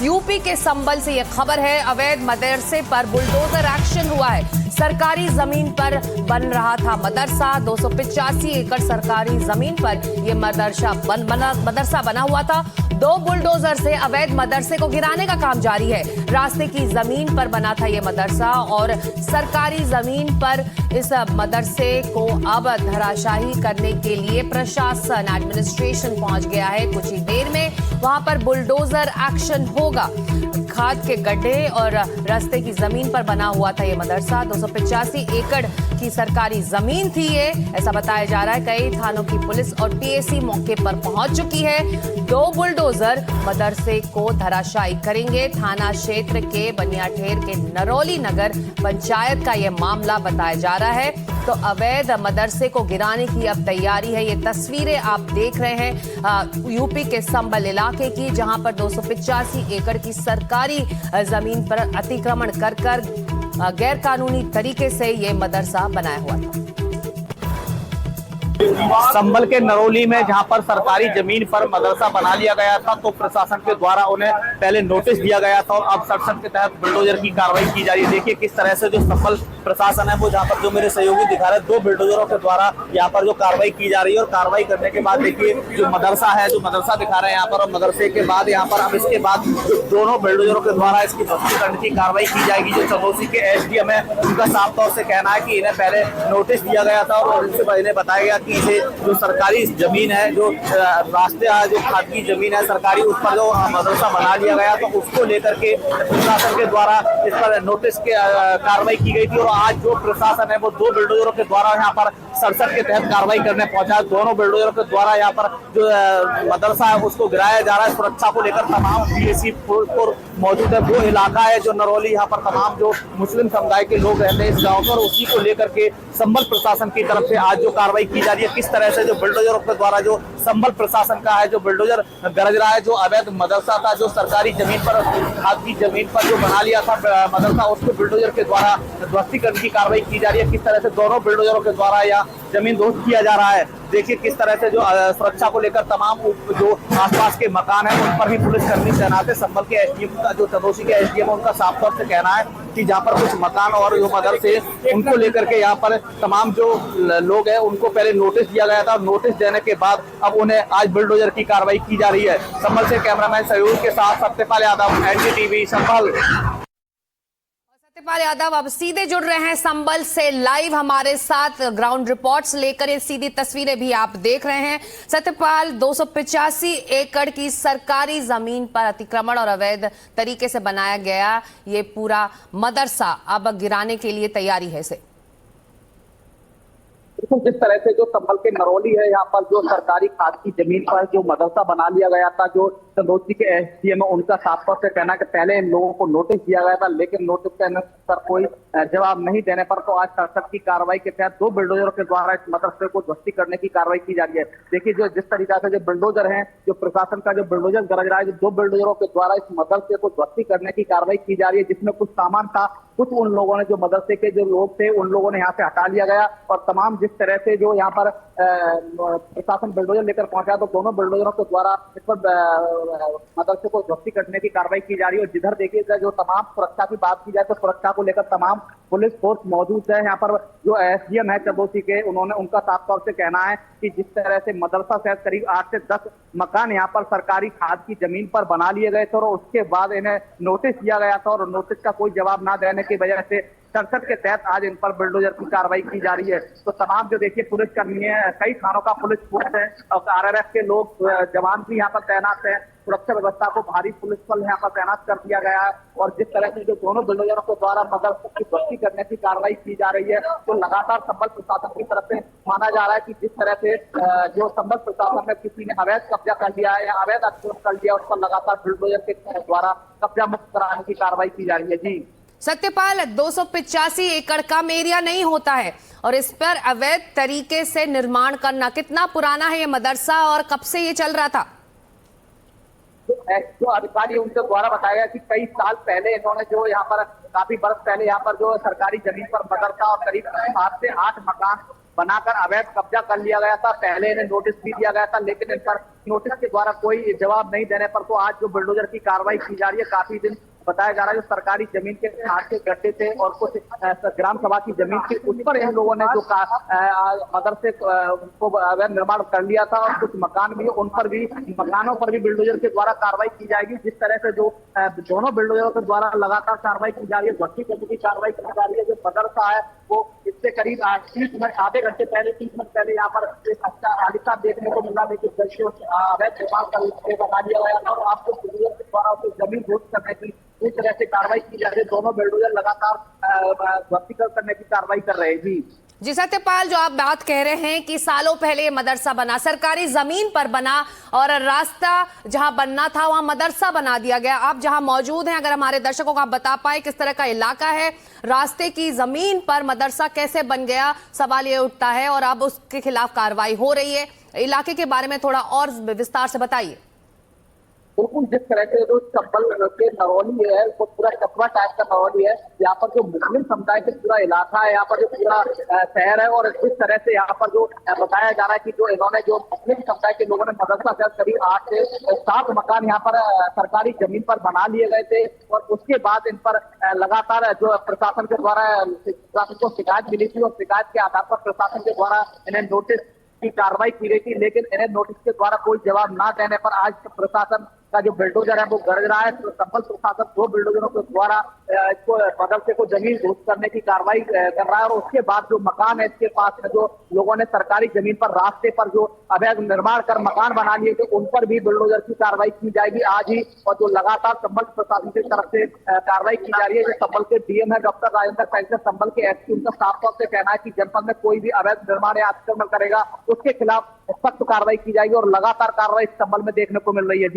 UP के संबल से यह खबर है। अवैध मदरसे पर बुलडोजर एक्शन हुआ है। सरकारी जमीन पर बन रहा था मदरसा। 285 एकड़ सरकारी जमीन पर यह मदरसा बना हुआ था। 2 बुलडोजर से अवैध मदरसे को गिराने का काम जारी है। रास्ते की जमीन पर बना था यह मदरसा और सरकारी जमीन पर इस मदरसे को अब धराशाही करने के लिए प्रशासन एडमिनिस्ट्रेशन पहुंच गया है। कुछ ही देर में वहां पर बुलडोजर एक्शन होगा। खाद के गड्ढे और रास्ते की जमीन पर बना हुआ था यह मदरसा। 285 एकड़ की सरकारी जमीन थी ये, ऐसा बताया जा रहा है। कई थानों की पुलिस और पीएसी मौके पर पहुंच चुकी है। 2 बुलडोजर मदरसे को धराशायी करेंगे। थाना क्षेत्र के बनियाठेर के नरौली नगर पंचायत का यह मामला बताया जा रहा है। तो अवैध मदरसे को गिराने की अब तैयारी है। ये तस्वीरें आप देख रहे हैं यूपी के संबल इलाके की, जहां पर 285 एकड़ की सरकारी जमीन पर अतिक्रमण कर गैर कानूनी तरीके से ये मदरसा बनाया हुआ था। संबल के नरौली में जहां पर सरकारी जमीन पर मदरसा बना लिया गया था, तो प्रशासन के द्वारा उन्हें पहले नोटिस दिया गया था और अब सड़सठ के तहत बुलडोजर की कार्रवाई की जा रही है। देखिए किस तरह से जो संबल प्रशासन है वो जहां पर जो मेरे सहयोगी दिखा रहे हैं, 2 बुलडोजरों के द्वारा यहाँ पर जो कार्रवाई की जा रही है। और कार्रवाई करने के बाद देखिए जो मदरसा है, जो मदरसा दिखा रहे हैं यहाँ पर, और मदरसे के बाद यहाँ पर अब इसके बाद दोनों बुलडोजरों के द्वारा इसकी ध्वस्ती करने की कार्रवाई की जाएगी। जो चंदौसी के एसडीएम है, उनका साफ तौर से कहना है कि इन्हें पहले नोटिस दिया गया था और उनसे इन्हें बताया गया कि इसे जो सरकारी जमीन है, जो रास्ते है, जो खाद की जमीन है सरकारी, उस पर जो मदरसा बना लिया गया, तो उसको लेकर के प्रशासन के द्वारा इस पर नोटिस के कार्रवाई की गई थी। और आज जो प्रशासन है वो 2 बुलडोजरों के द्वारा यहाँ पर 67 के तहत कार्रवाई करने पहुंचा है। दोनों बुलडोजरों के द्वारा यहाँ पर जो मदरसा है उसको गिराया जा रहा है। सुरक्षा को लेकर तमाम पीएसी मौजूद है। वो इलाका है जो नरौली, यहाँ पर तमाम जो मुस्लिम समुदाय के लोग रहते हैं इस गाँव पर, उसी को लेकर के संबल प्रशासन की तरफ से आज जो कार्रवाई की जा रही है। किस तरह से जो बुलडोजरों के द्वारा जो संबल प्रशासन का है जो बुलडोजर गरज रहा है, जो अवैध मदरसा था, जो सरकारी जमीन पर, खाद की जमीन पर जो बना लिया था मदरसा, उसको बुलडोजर के द्वारा ध्वस्तीकरण की कार्रवाई की जा रही है। किस तरह से दोनों बुलडोजरों के द्वारा या जमीन दोस्त किया जा रहा है। देखिए किस तरह से जो सुरक्षा को लेकर तमाम जो आसपास के मकान है उन पर भी पुलिस कर्मी तैनात है। संबल के एसडीएम का, जो चंदौसी के एसडीएम है, उनका साफ तौर से कहना है कि जहाँ पर कुछ मकान और जो मदरसे, उनको लेकर के यहाँ पर तमाम जो लोग हैं उनको पहले नोटिस दिया गया था। नोटिस देने के बाद अब उन्हें आज बुलडोजर की कार्रवाई की जा रही है। संबल से कैमरामैन सहयोग के साथ सत्यपाल यादव, एनडीटीवी संबल। सत्यपाल यादव अब सीधे जुड़ रहे हैं संबल से लाइव हमारे साथ ग्राउंड रिपोर्ट्स लेकर। ये सीधी तस्वीरें भी आप देख रहे हैं। सत्यपाल, 285 एकड़ की सरकारी जमीन पर अतिक्रमण और अवैध तरीके से बनाया गया ये पूरा मदरसा अब गिराने के लिए तैयारी है इसे। जिस तरह से जो संबल के नरौली है, यहाँ पर जो सरकारी खाद की जमीन पर जो मदरसा बना लिया गया था, जो चंदौसी के एसडीएम है उनका साफ तौर से कहना कि पहले इन लोगों को नोटिस दिया गया था, लेकिन नोटिस के अनुसार कोई जवाब नहीं देने पर तो आज सड़सठ की कार्रवाई के तहत 2 बुलडोजरों के द्वारा इस मदरसे को ध्वस्ती करने की कार्रवाई की जा रही है। देखिए जो जिस तरीके से जो बुलडोजर है, जो प्रशासन का जो बुलडोजर गरज रहा है, जो 2 बुलडोजरों के द्वारा इस मदरसे को ध्वस्ती करने की कार्रवाई की जा रही है, जिसमें कुछ सामान था, कुछ उन लोगों ने, जो मदरसे के जो लोग थे, उन लोगों ने यहाँ से हटा लिया गया। और तमाम जिस तरह से जो यहाँ पर प्रशासन बुलडोजर लेकर पहुंचा, तो दोनों बुलडोजरों के द्वारा इस पर मदरसे को ध्वस्ती करने की कार्रवाई की जा रही है। और जिधर देखिएगा जो तमाम सुरक्षा की बात की जाए तो सुरक्षा को लेकर तमाम पुलिस फोर्स मौजूद है। यहाँ पर जो एसडीएम है चंदौसी के, उनका साफ तौर से कहना है कि जिस तरह से मदरसा से करीब 8 से 10 मकान यहाँ पर सरकारी खाद की जमीन पर बना लिए गए थे और उसके बाद इन्हें नोटिस दिया गया था और नोटिस का कोई जवाब ना देने की वजह से 67 के तहत आज इन पर बुलडोजर की कार्रवाई की जा रही है। तो तमाम जो देखिए पुलिस कर्मी है, कई थानों का पुलिस फोर्स है और आरआरएफ के लोग, जवान भी यहाँ पर तैनात है। सुरक्षा व्यवस्था को भारी पुलिस बल यहाँ पर तैनात कर दिया गया है। और जिस तरह से जो दोनों बुलडोजरों के द्वारा मदरसे की ध्वस्ती करने की कार्रवाई की जा रही है, तो लगातार संबल प्रशासन की तरफ से माना जा रहा है कि जिस तरह से जो संबल प्रशासन में किसी ने अवैध कब्जा कर लिया है या अवैध अतिक्रमण कर लिया, उस पर लगातार बुलडोजर के द्वारा कब्जा मुक्त कराने की कार्रवाई की जा रही है। जी सत्यपाल, 285 एकड़ का एरिया नहीं होता है और इस पर अवैध तरीके से निर्माण करना, कितना पुराना है ये मदरसा और कब से ये चल रहा था? जो अधिकारी उनके द्वारा बताया गया कि कई साल पहले इन्होंने जो यहाँ पर, काफी बरस पहले यहाँ पर जो सरकारी जमीन पर मदरसा और करीब 7 से 8 मकान बनाकर अवैध कब्जा कर लिया गया था। पहले इन्हें नोटिस भी दिया गया था, लेकिन इन पर नोटिस के द्वारा कोई जवाब नहीं देने पर तो आज जो बुलडोजर की कार्रवाई की जा रही है, काफी दिन बताया जा रहा है जो सरकारी जमीन के खाद के गड्ढे थे और कुछ ग्राम सभा की जमीन थी, उस पर इन लोगों ने जो मदरसे को अवैध निर्माण कर लिया था और कुछ मकान भी उन पर भी, मकानों पर भी बुलडोजर के द्वारा कार्रवाई की जाएगी। जिस तरह से जो दोनों बुलडोजरों के द्वारा लगातार कार्रवाई की जा रही है, भर्ती करने की कार्रवाई की जा रही है, जो मदरसा है वो इससे करीब 30 मिनट, आधे घंटे पहले, 30 मिनट पहले यहाँ पर एक अच्छा हादसा देखने को मिला, लेकिन अवैध निर्माण कर बना लिया गया था और आपको बुलडोजर के द्वारा जमीन ध्वस्त करने की इस तरह से कार्रवाई की जा रही है। दोनों बुलडोजर लगातार भर्ती करने की कार्रवाई कर रहे हैं। जी सत्यपाल, जो आप बात कह रहे हैं कि सालों पहले मदरसा बना, सरकारी जमीन पर बना और रास्ता जहां बनना था वहां मदरसा बना दिया गया। आप जहां मौजूद हैं, अगर हमारे दर्शकों को आप बता पाए किस तरह का इलाका है, रास्ते की जमीन पर मदरसा कैसे बन गया, सवाल ये उठता है और अब उसके खिलाफ कार्रवाई हो रही है। इलाके के बारे में थोड़ा और विस्तार से बताइए। बिल्कुल, जिस तरह से जो चंबल के नरौली है वो पूरा कस्बा टाइप का नरौली है, यहाँ पर जो मुस्लिम समुदाय के पूरा इलाका है, यहाँ पर जो पूरा शहर है और जिस तरह से यहाँ पर जो बताया जा रहा है कि जो इन्होंने जो मुस्लिम समुदाय के लोगों ने मदरसा कर करीब 8 से 7 मकान यहाँ पर सरकारी जमीन पर बना लिए गए थे और उसके बाद इन पर लगातार जो प्रशासन के द्वारा प्रशासन को शिकायत मिली थी और शिकायत के आधार पर प्रशासन के द्वारा इन्हें नोटिस की कार्रवाई की गई थी, लेकिन इन्हें नोटिस के द्वारा कोई जवाब ना देने पर आज प्रशासन का जो बुलडोजर है वो गरज रहा है। तो संबल प्रशासन 2 बुलडोजरों के द्वारा इसको मदरसे को जमीन ध्वस्त करने की कार्रवाई कर रहा है और उसके बाद जो मकान है इसके पास में जो लोगों ने सरकारी जमीन पर रास्ते पर जो अवैध निर्माण कर मकान बना लिए थे उन पर भी बुलडोजर की कार्रवाई की जाएगी आज ही। और जो लगातार संबल प्रशासन की तरफ से कार्रवाई की जा रही है, जो संबल के डीएम है डॉक्टर राजेंद्र पैंसर, संबल के एसपी, उनका साफ तौर से कहना है कि जनपद में कोई भी अवैध निर्माण या अतिक्रमण करेगा उसके खिलाफ सख्त कार्रवाई की जाएगी और लगातार कार्रवाई संबल में देखने को मिल रही है।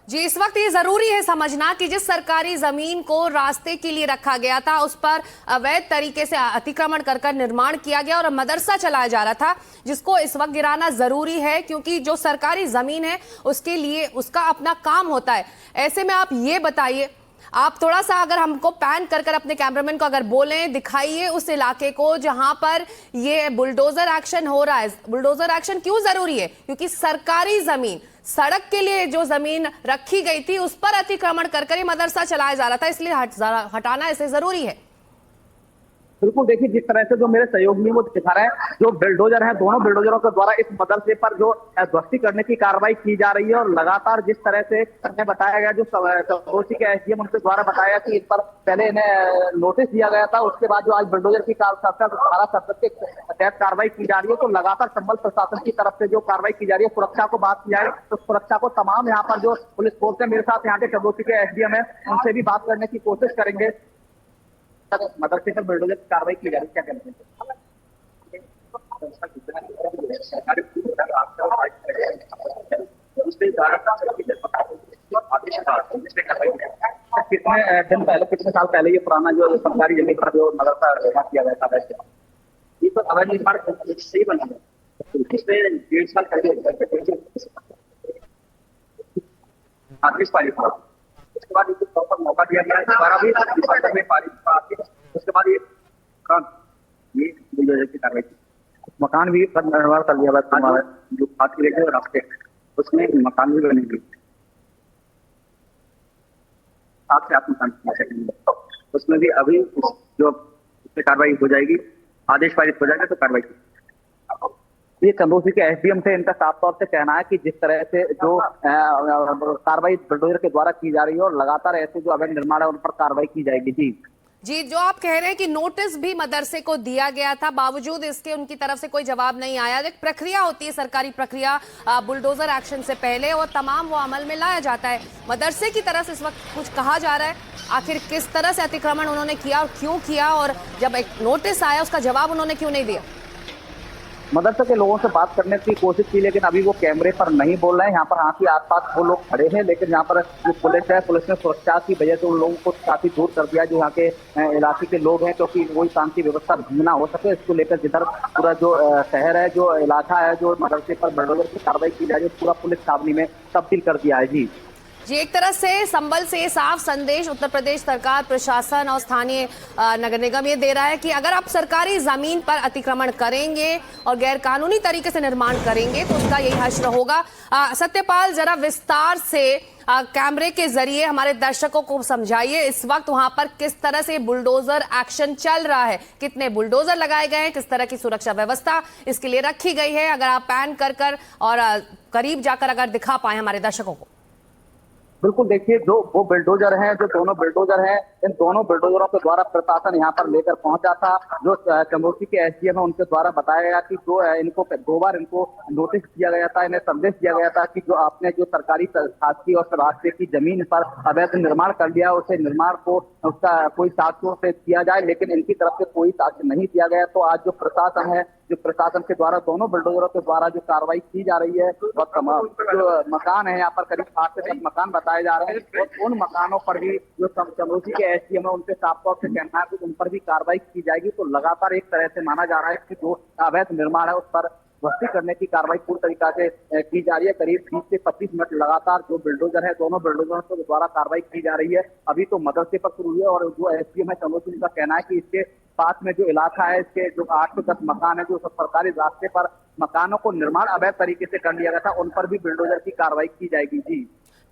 जी, इस वक्त ये जरूरी है समझना कि जिस सरकारी जमीन को रास्ते के लिए रखा गया था उस पर अवैध तरीके से अतिक्रमण कर निर्माण किया गया और मदरसा चलाया जा रहा था, जिसको इस वक्त गिराना जरूरी है क्योंकि जो सरकारी जमीन है उसके लिए उसका अपना काम होता है। ऐसे में आप ये बताइए, आप थोड़ा सा अगर हमको पैन कर अपने कैमरामैन को अगर बोलें, दिखाइए उस इलाके को जहां पर ये बुलडोजर एक्शन हो रहा है। बुलडोजर एक्शन क्यों जरूरी है? क्योंकि सरकारी जमीन, सड़क के लिए जो जमीन रखी गई थी उस पर अतिक्रमण कर ये मदरसा चलाया जा रहा था, इसलिए हटाना इसे जरूरी है। बिल्कुल, देखिए जिस तरह से जो मेरे सहयोगी वो दिखा रहे हैं, जो बुलडोजर है दोनों बुलडोजरों के द्वारा इस मदरसे पर जो ध्वस्ती करने की कार्रवाई की जा रही है और लगातार जिस तरह से हमें बताया गया, जो सरोसी के एसडीएम उनके द्वारा बताया कि इन पर पहले इन्हें नोटिस दिया गया था, उसके बाद जो आज बुलडोजर की धारा 70 के तहत कार्रवाई की जा रही है। तो लगातार संबल प्रशासन की तरफ से जो कार्रवाई की जा रही है, सुरक्षा को बात की जाए तो सुरक्षा को तमाम यहाँ पर जो पुलिस फोर्स है, मेरे साथ यहाँ के सरोसी के एसडीएम है, उनसे भी बात करने की कोशिश करेंगे। मदरसे पर बुलडोजर की कार्रवाई की जा रही है, क्या कहते हैं? कितने दिन पहले, कितने साल पहले ये पुराना जो सरकारी जमीन पर जो मदरसा निर्माण किया गया था, ये तो अवैध निर्माण सही बना है, इसमें 1.5 साल पहले उसके बाद इसे प्रॉपर मौका दिया गया है, दोबारा भी डिपार्टमेंट में पारित, उसके बाद ये बुलडोजर की कार्रवाई की। मकान भी निर्माण कर दिया गया, जो खाद के लिए रास्ते उसमें मकान भी बनेंगे, 7 से 8 मकान, उसमें भी अभी जो उसमें कार्रवाई हो जाएगी, आदेश पारित हो जाएगा तो कार्रवाई की। ये चंदोसी के एसडीएम थे, इनका साफ तौर से कहना है कि जिस तरह से जो कार्रवाई बुलडोजर के द्वारा की जा रही है और लगातार ऐसे जो अवैध निर्माण है उन पर कार्रवाई की जाएगी। जी, जो आप कह रहे हैं कि नोटिस भी मदरसे को दिया गया था, बावजूद इसके उनकी तरफ से कोई जवाब नहीं आया। एक प्रक्रिया होती है, सरकारी प्रक्रिया, बुलडोजर एक्शन से पहले, और तमाम वो अमल में लाया जाता है। मदरसे की तरफ से इस वक्त कुछ कहा जा रहा है, आखिर किस तरह से अतिक्रमण उन्होंने किया और क्यों किया, और जब एक नोटिस आया उसका जवाब उन्होंने क्यों नहीं दिया? मदरसे के लोगों से बात करने की कोशिश की, लेकिन अभी वो कैमरे पर नहीं बोल रहे हैं। यहाँ पर हाथी आसपास वो लोग खड़े हैं, लेकिन यहाँ पर जो पुलिस है, पुलिस ने सुरक्षा की वजह से उन लोगों को काफी दूर कर दिया, जो यहाँ के इलाके के लोग हैं, क्योंकि कोई शांति व्यवस्था भंग ना हो सके। इसको लेकर जिधर पूरा जो शहर है, जो इलाका है, जो मदरसे पर बुलडोजर की कार्रवाई की जा रही है, पूरा पुलिस छावनी में तब्दील कर दिया है। जी जी, एक तरह से संबल से साफ संदेश उत्तर प्रदेश सरकार, प्रशासन और स्थानीय नगर निगम ये दे रहा है कि अगर आप सरकारी जमीन पर अतिक्रमण करेंगे और गैर कानूनी तरीके से निर्माण करेंगे तो उसका यही हश्र होगा। सत्यपाल, जरा विस्तार से कैमरे के जरिए हमारे दर्शकों को समझाइए इस वक्त वहां पर किस तरह से बुलडोजर एक्शन चल रहा है, कितने बुलडोजर लगाए गए हैं, किस तरह की सुरक्षा व्यवस्था इसके लिए रखी गई है। अगर आप पैन कर और करीब जाकर अगर दिखा पाए हमारे दर्शकों को। बिल्कुल, देखिए जो वो बुलडोजर हैं, जो दोनों बुलडोजर हैं, इन दोनों बुलडोजरों के द्वारा प्रशासन यहाँ पर लेकर पहुंचा था। जो चमोसी के एसडीएम है उनके द्वारा बताया गया कि जो इनको 2 बार इनको नोटिस दिया गया था, इन्हें संदेश दिया गया था कि जो आपने जो सरकारी शासकीय और रास्ते की जमीन पर अवैध निर्माण कर लिया, उसे निर्माण को उसका कोई साक्ष्यों से किया जाए, लेकिन इनकी तरफ से कोई साक्ष्य नहीं दिया गया। तो आज जो प्रशासन है, जो प्रशासन के द्वारा दोनों बुलडोजरों के द्वारा जो कार्रवाई की जा रही है, जो मकान है यहाँ पर करीब 8 से 10 मकान बताए जा रहे हैं, और उन मकानों पर भी जो चमोसी के एसडीएम है उनके साफ तौर से कहना है कि उन पर भी कार्रवाई की जाएगी। तो लगातार एक तरह से माना जा रहा है कि जो अवैध निर्माण है उस पर ध्वस्त करने की कार्रवाई पूरी तरीका से की जा रही है। करीब 20 से 25 मिनट लगातार जो बुलडोजर है, दोनों बुलडोजरों के द्वारा कार्रवाई की जा रही है। अभी तो मदरसे पर शुरू हुई है, और जो एसडीएम है चमोसी का कहना है कि इसके पास में जो इलाका है, इसके जो 8 से 10 मकान है, जो सरकारी रास्ते पर मकानों को निर्माण अवैध तरीके से कर लिया गया था, उन पर भी बुलडोजर की कार्रवाई की जाएगी। जी,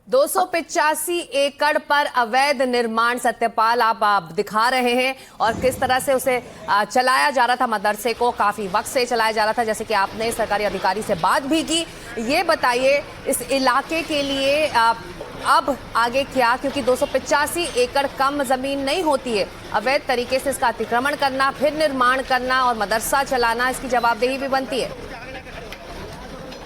285 एकड़ पर अवैध निर्माण सत्यपाल आप दिखा रहे हैं, और किस तरह से उसे चलाया जा रहा था, मदरसे को काफी वक्त से चलाया जा रहा था, जैसे कि आपने सरकारी अधिकारी से बात भी की। ये बताइए इस इलाके के लिए अब आगे क्या, क्योंकि 285 एकड़ कम जमीन नहीं होती है, अवैध तरीके से इसका अतिक्रमण करना, फिर निर्माण करना और मदरसा चलाना, इसकी जवाबदेही भी बनती है।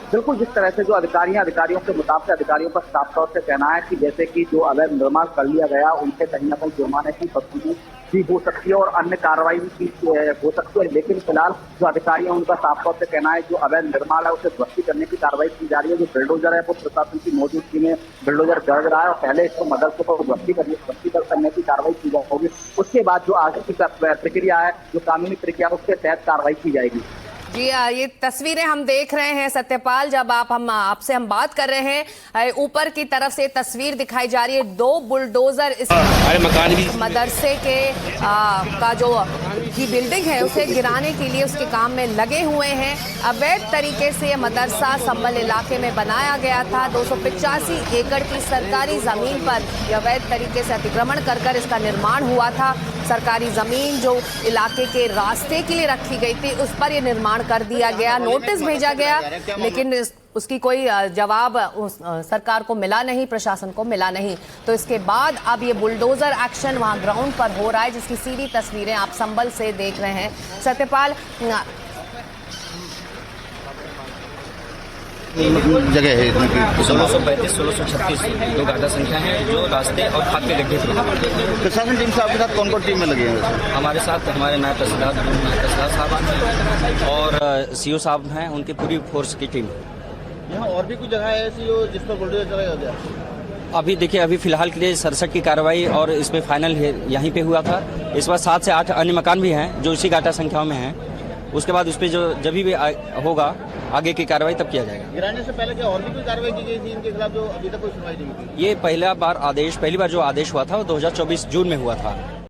बिल्कुल, जिस तरह से जो अधिकारियों के मुताबिक अधिकारियों पर साफ तौर से कहना है कि जैसे कि जो अवैध निर्माण कर लिया गया, उनसे कहीं ना कहीं जुर्माने की वसूली भी हो सकती है और अन्य कार्रवाई भी हो सकती है। लेकिन फिलहाल जो अधिकारी हैं उनका साफ तौर से कहना है जो अवैध निर्माण है उसे ध्वस्त करने की कार्रवाई की जा रही है। जो बुलडोजर है वो प्रशासन की मौजूदगी में बुलडोजर गड़ रहा है, और पहले इसको मदरसे को ध्वस्त करने की कार्रवाई की जाएगी। उसके बाद जो आगे की प्रक्रिया है, जो कानूनी प्रक्रिया, उसके तहत कार्रवाई की जाएगी। जी, ये तस्वीरें हम देख रहे हैं सत्यपाल, जब आपसे हम बात कर रहे हैं, ऊपर की तरफ से तस्वीर दिखाई जा रही है। 2 बुलडोजर इस मदरसे के का जो की बिल्डिंग है उसे गिराने के लिए उसके काम में लगे हुए हैं। अवैध तरीके से ये मदरसा संबल इलाके में बनाया गया था। 285 एकड़ की सरकारी जमीन पर यह अवैध तरीके से अतिक्रमण कर इसका निर्माण हुआ था। सरकारी जमीन जो इलाके के रास्ते के लिए रखी गई थी, उस पर यह निर्माण कर दिया गया, नोटिस भेजा गया, लेकिन उसकी कोई जवाब सरकार को मिला नहीं, प्रशासन को मिला नहीं। तो इसके बाद अब ये बुलडोजर एक्शन वहां ग्राउंड पर हो रहा है, जिसकी सीधी तस्वीरें आप संबल से देख रहे हैं। सत्यपाल, जगह है 1635, 1636 दो गाढ़ा संख्या है जो रास्ते और खाद के गड्ढे थे। प्रशासन टीम से आपके साथ कौन कौन टीम में लगे हैं? हमारे साथ हमारे नायब तहसीलदार साहब हैं और सीओ साहब हैं, उनकी पूरी फोर्स की टीम। यहाँ और भी कुछ जगह है ऐसी जिस पर बुलडोजर चलाया गया? अभी देखिए, अभी फिलहाल के लिए 67 की कार्रवाई और इसमें फाइनल यहीं पे हुआ था। इस बार 7 से 8 अन्य मकान भी हैं जो इसी गाढ़ा संख्याओं में हैं। उसके बाद उस पर जो जब भी होगा आगे की कार्रवाई तब किया जाएगा। गिराने से पहले क्या और भी कोई कार्रवाई की गई थी इनके खिलाफ जो अभी तक कोई सुनवाई नहीं हुई? ये पहली बार जो आदेश हुआ था वो 2024 जून में हुआ था।